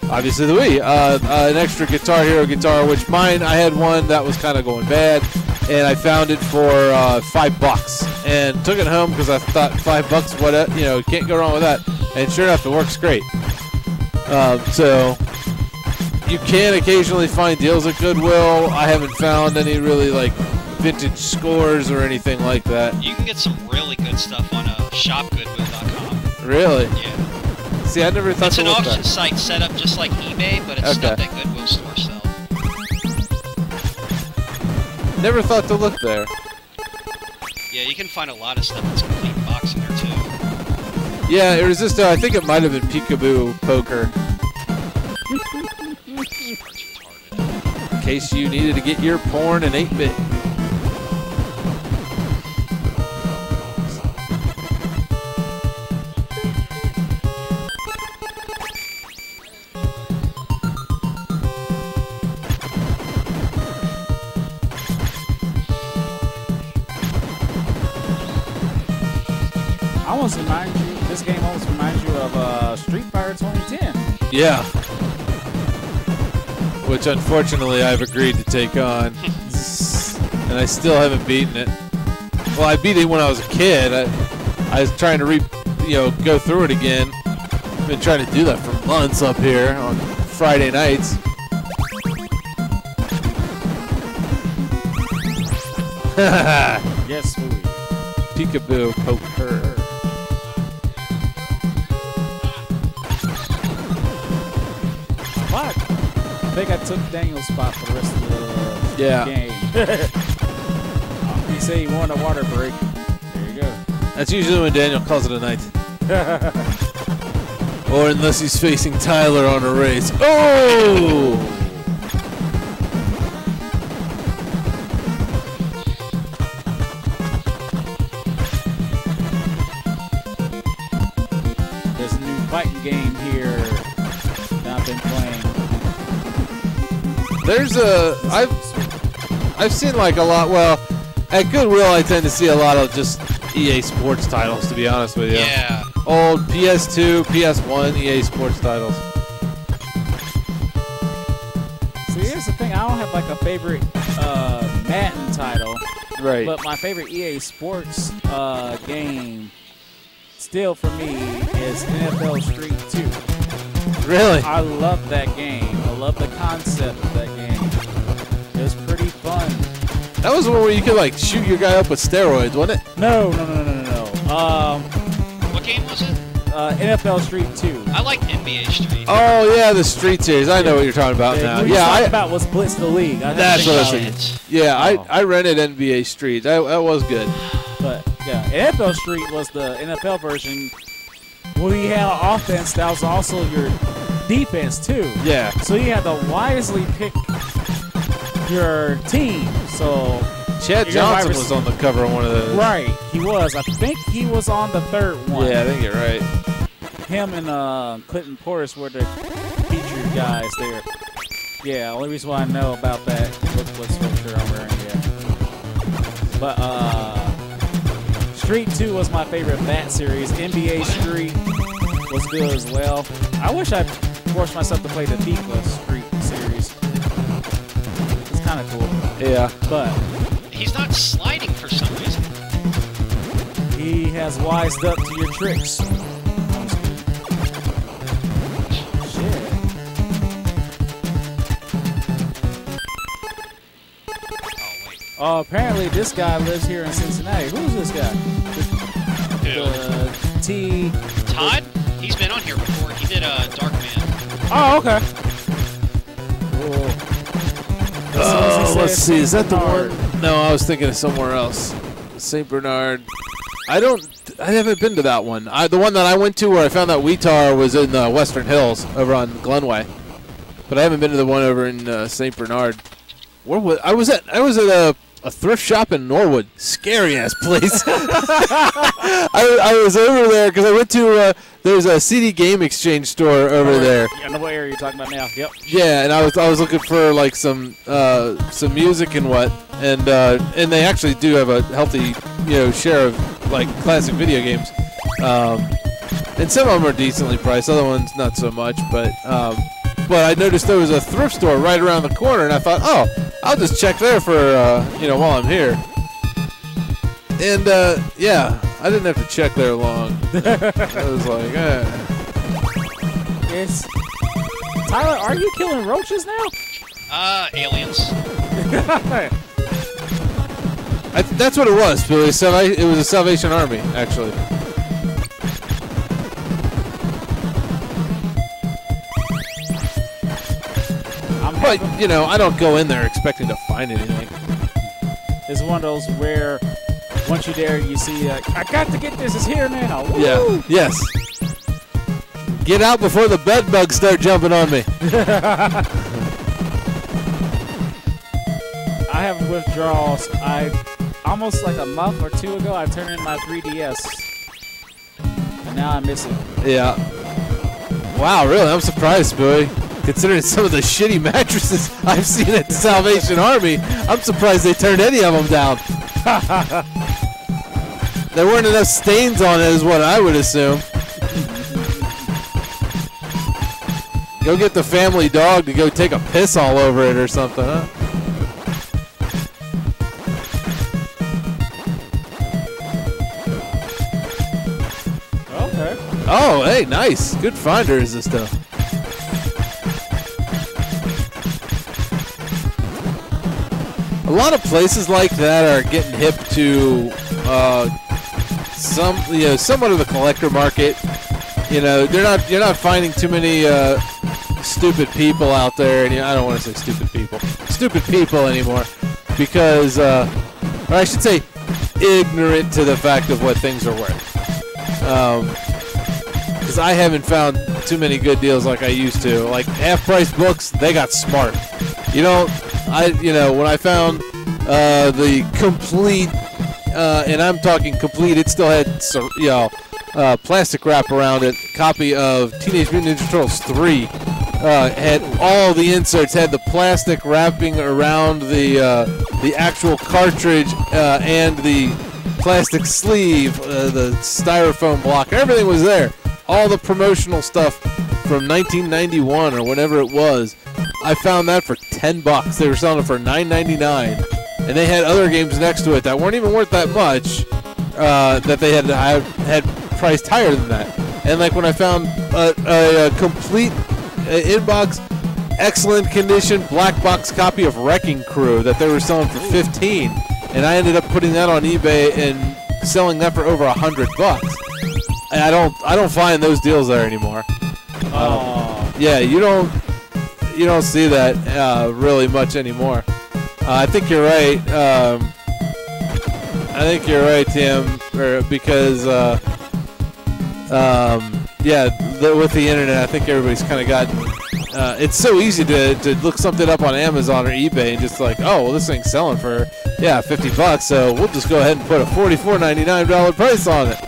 obviously the Wii. An extra Guitar Hero guitar, which mine I had one that was kind of going bad, and I found it for $5 and took it home because I thought $5, what can't go wrong with that. And sure enough, it works great. So you can occasionally find deals at Goodwill. I haven't found any really like vintage scores or anything like that. You can get some really good stuff on shopgoodwill.com. Really? Yeah. See, I never thought it's to an look auction that. site set up just like eBay, but it's stuff that Goodwill stores sell. Never thought to look there. Yeah, you can find a lot of stuff that's complete box in there too. Yeah, it was just, I think it might have been Peekaboo Poker. In case you needed to get your porn in 8-bit. This game almost reminds you of Street Fighter 2010. Yeah. Which unfortunately I've agreed to take on. And I still haven't beaten it. Well, I beat it when I was a kid. I was trying to go through it again. I've been trying to do that for months up here on Friday nights. Yes, sweet. Peekaboo Poker. I think I took Daniel's spot for the rest of the game. He said he wanted a water break. There you go. That's usually when Daniel calls it a night. Or unless he's facing Tyler on a race. Oh! There's a new fighting game here that I've been playing. There's I've seen like a lot. Well, at Goodwill, I tend to see a lot of just EA Sports titles. To be honest with you, yeah, old PS2, PS1 EA Sports titles. See, here's the thing: I don't have like a favorite Madden title, right? But my favorite EA Sports game, still for me, is NFL Street 2. Really? I love that game. I love the concept of that game. It was pretty fun. That was the one where you could like shoot your guy up with steroids, wasn't it? No. What game was it? NFL Street 2. I like NBA Street. Oh yeah, the Street Series. I know what you're talking about now. What yeah, talking about was Blitz the League. That's what I was thinking. Yeah, I rented NBA Street. That was good. But yeah, NFL Street was the NFL version. Well, you had an offense that was also your defense too. Yeah. So you had to wisely pick your team. So Chad Johnson was on the cover of one of those. Right, he was. I think he was on the third one. Yeah, I think you're right. Him and Clinton Portis were the featured guys there. Yeah, only reason why I know about that. What sweatshirt I'm wearing, yeah. But Street 2 was my favorite that series. NBA Street was good as well. I wish I forced myself to play the FIFA Street series. It's kind of cool. Yeah. But he's not sliding for some reason. He has wised up to your tricks. Apparently this guy lives here in Cincinnati. Who's this guy? Todd? He's been on here before. He did Dark Man. Oh, okay. Let's see. Is that the one? No, I was thinking of somewhere else. St. Bernard. I haven't been to that one. The one that I went to where I found that Wii-tar was in the Western Hills over on Glenway. But I haven't been to the one over in St. Bernard. Where was I was at a thrift shop in Norwood. Scary ass place. I was over there because I went to there's a CD game exchange store over there. I know what area you're talking about now. Yep. Yeah, and I was looking for like some music and what, and they actually do have a healthy share of like classic video games, and some of them are decently priced, other ones not so much, but I noticed there was a thrift store right around the corner, and I thought, oh, I'll just check there for while I'm here. And yeah, I didn't have to check there long. I was like, Yes. Tyler, are you killing roaches now? Aliens. That's what it was, Billy. It was a Salvation Army, actually. But, I don't go in there expecting to find anything. It's one of those where once you're there, you see, I got to get this. It's here now. Woo! Yeah. Yes. Get out before the bed bugs start jumping on me. I have withdrawals. Almost like a month or two ago, I turned in my 3DS. And now I miss it. Yeah. Wow, really? I'm surprised, Billy. Considering some of the shitty mattresses I've seen at the Salvation Army, I'm surprised they turned any of them down. There weren't enough stains on it is what I would assume. Go get the family dog to go take a piss all over it or something, huh? Okay. Oh, hey, nice. Good finder is this stuff. A lot of places like that are getting hip to somewhat of the collector market. You're not finding too many stupid people out there, and I don't want to say stupid people anymore, because, or I should say, ignorant to the fact of what things are worth. Because I haven't found too many good deals like I used to. Like half-price books, they got smart. When I found the complete, and I'm talking complete, it still had plastic wrap around it, copy of Teenage Mutant Ninja Turtles 3. Had all the inserts, had the plastic wrapping around the actual cartridge and the plastic sleeve, the styrofoam block, everything was there. All the promotional stuff from 1991 or whenever it was. I found that for $10. They were selling it for $9.99, and they had other games next to it that weren't even worth that much. That they had priced higher than that. And like when I found a complete in-box, excellent condition black box copy of Wrecking Crew that they were selling for $15, and I ended up putting that on eBay and selling that for over $100. And I don't find those deals there anymore. Yeah, you don't see that really much anymore. I think you're right. I think you're right, Tim, because with the internet, I think everybody's kind of gotten. It's so easy to look something up on Amazon or eBay and just like, oh, well, this thing's selling for $50, so we'll just go ahead and put a $44.99 price on it.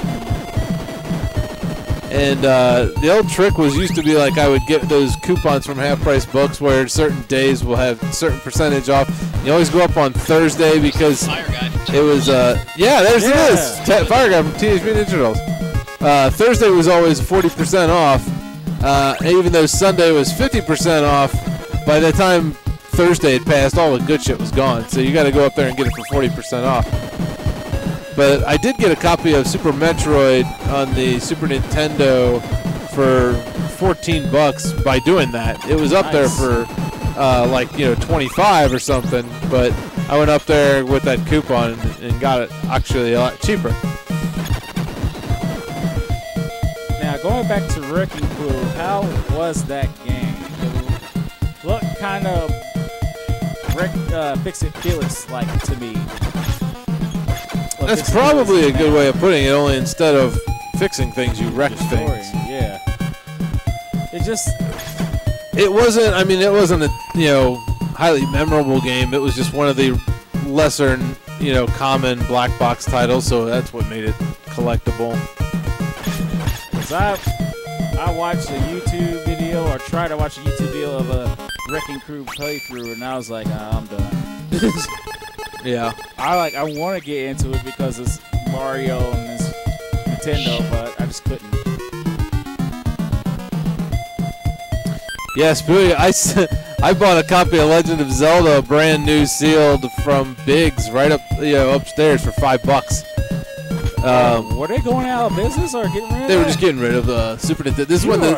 And the old trick used to be like I would get those coupons from half-price books where certain days will have certain percentage off. You always go up on Thursday because it was there's it is. Fire Guy from Teenage Mutant Ninja Turtles. Thursday was always 40% off, even though Sunday was 50% off. By the time Thursday had passed, all the good shit was gone. So you got to go up there and get it for 40% off. But I did get a copy of Super Metroid on the Super Nintendo for $14 by doing that. It was up there for 25 or something, but I went up there with that coupon and got it actually a lot cheaper. Now going back to Wrecking Crew, how was that game? What kind of Fix It Felix like to me? That's probably a good way of putting it, only instead of fixing things, you wreck things. Yeah. It wasn't a highly memorable game. It was just one of the lesser, common black box titles, so that's what made it collectible. I watched a YouTube video, or tried to watch a YouTube video of a Wrecking Crew playthrough, and I was like, I'm done. Yeah. I want to get into it because it's Mario and it's Nintendo, but I just couldn't. Yeah, Spooey, I bought a copy of Legend of Zelda, brand new, sealed from Biggs, right up upstairs for $5. Were they going out of business or getting rid of it? They were just getting rid of the Super Nintendo. This is when the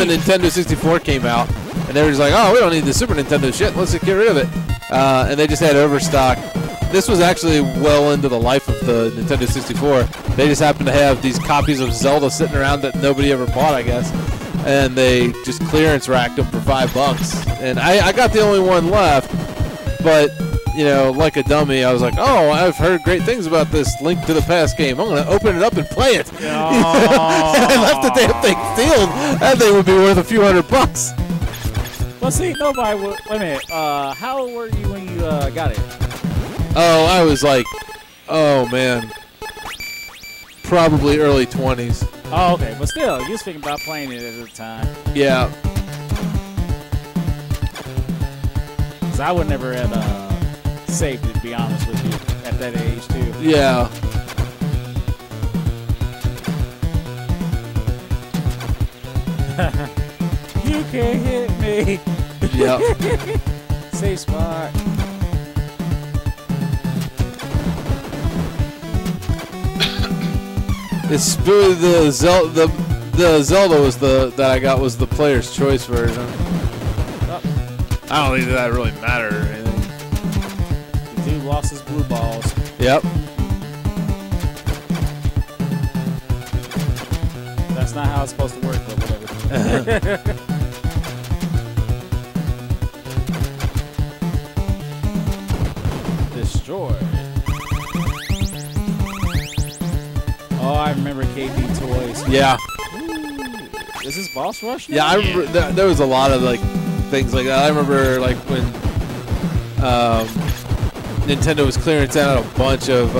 Nintendo 64 came out, and they were just like, oh, we don't need the Super Nintendo shit. Let's just get rid of it. And they just had overstock. This was actually well into the life of the Nintendo 64. They just happened to have these copies of Zelda sitting around that nobody ever bought, I guess. And they just clearance racked them for $5. And I got the only one left, but like a dummy, I was like, oh, I've heard great things about this Link to the Past game. I'm going to open it up and play it. And I left the damn thing sealed. That thing would be worth a few $100. Well, see, nobody would. Wait a minute. How old were you when you got it? Oh, I was like, oh, man. Probably early 20s. Oh, okay. But still, you was thinking about playing it at the time. Yeah. Because I would never have saved it, to be honest with you, at that age, too. Yeah. You can't hit me. Yep. Safe spot. It's the Zelda was that I got was the player's choice version. I don't think that really mattered or anything. The dude lost his blue balls. Yep. That's not how it's supposed to work, but whatever. Destroy. Oh, I remember KB Toys. Yeah. Ooh. Is this Boss Rush now? Yeah, I remember there was a lot of things like that. I remember when Nintendo was clearing out a bunch of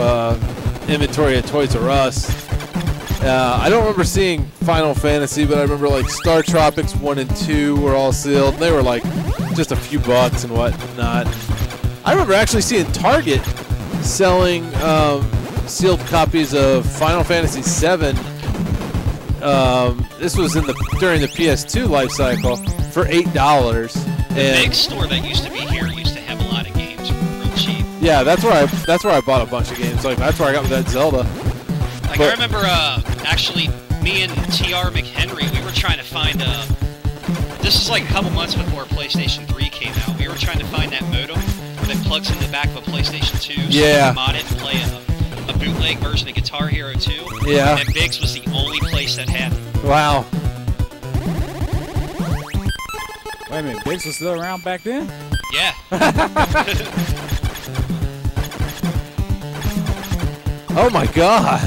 inventory at Toys R Us. I don't remember seeing Final Fantasy, but I remember Star Tropics 1 and 2 were all sealed. They were just a few bucks and whatnot. I remember actually seeing Target selling sealed copies of Final Fantasy VII. This was during the PS2 life cycle for $8. The big store that used to be here used to have a lot of games real cheap. Yeah, that's where I bought a bunch of games. That's where I got that Zelda. I remember actually me and TR McHenry, we were trying to find this is a couple months before PlayStation 3 came out. We were trying to find that modem that plugs in the back of a PlayStation 2 so you can mod it and play a bootleg version of Guitar Hero 2. Yeah. And Biggs was the only place that had it. Wow. Wait a minute, Biggs was still around back then? Yeah. Oh my God.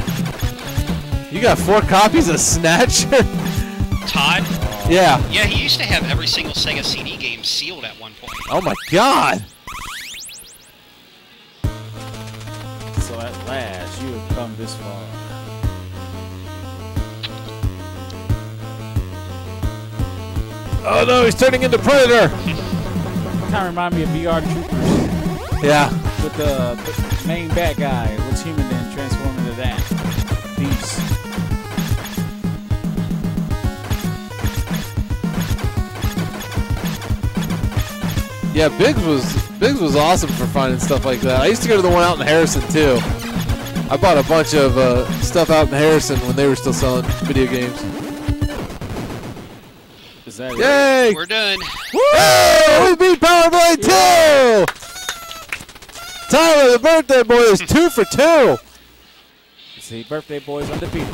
You got 4 copies of Snatcher? Todd? Yeah. Yeah, he used to have every single Sega CD game sealed at one point. Oh my God. So at last, you have come this far. Oh no, he's turning into Predator. Kind of remind me of VR Troopers. Yeah. With the main bad guy looks human then transform into that beast. Yeah, Biggs was awesome for finding stuff like that. I used to go to the one out in Harrison too. I bought a bunch of stuff out in Harrison when they were still selling video games. Is that Yay! We're done. Woo! We beat Power Blade 2! Tyler, the birthday boy, is 2 for 2. See, birthday boy's undefeated.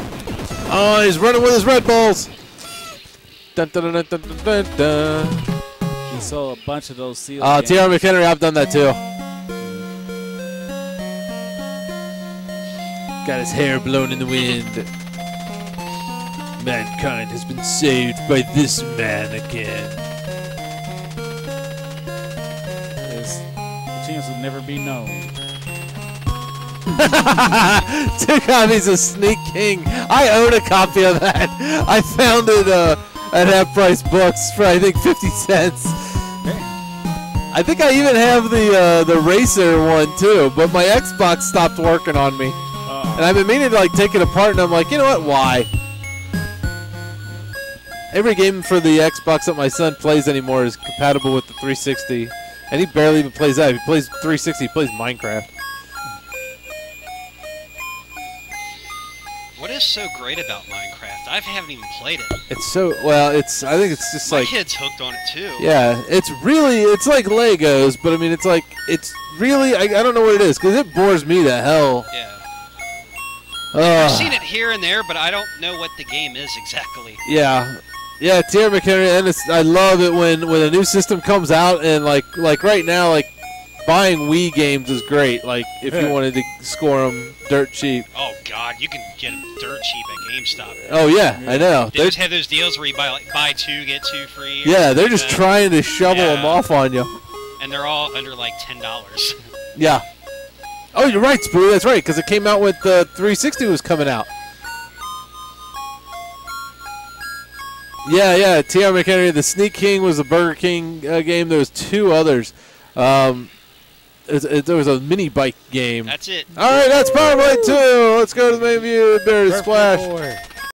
Oh, he's running with his Red Bulls. Dun, dun, dun, dun, dun, dun, dun. He sold a bunch of those seals. TR McHenry, I've done that too. Got his hair blown in the wind. Mankind has been saved by this man again. The chance will never be known. 2 copies of Sneak King. I own a copy of that. I found it at Half Price Books for I think 50 cents. I think I even have the Racer one too, but my Xbox stopped working on me. And I've been meaning to like take it apart, and I'm like, you know what? Why? Every game for the Xbox that my son plays anymore is compatible with the 360, and he barely even plays that. If he plays 360, he plays Minecraft. What is so great about Minecraft? I haven't even played it. It's so well. It's I think it's just my like kid's hooked on it too. Yeah, it's like Legos, but I mean it's really I don't know what it is because it bores me to hell. Yeah. I've seen it here and there, but I don't know what the game is exactly. Yeah. Yeah, TR McHenry, and I love it when a new system comes out, and like right now, like buying Wii games is great. Like if you wanted to score them dirt cheap. Oh God, you can get them dirt cheap at GameStop. Oh yeah, I know. They just have those deals where you buy 2 get 2 free. Yeah, they're just trying to shovel them off on you. And they're all under like $10. Yeah. Oh, you're right, Spoo. That's right, because it came out with the 360 was coming out. Yeah. TR McHenry, the Sneak King was a Burger King game. There was 2 others. There was a mini bike game. That's it. All right, that's Power Play 2. Let's go to the main view. There's Splash.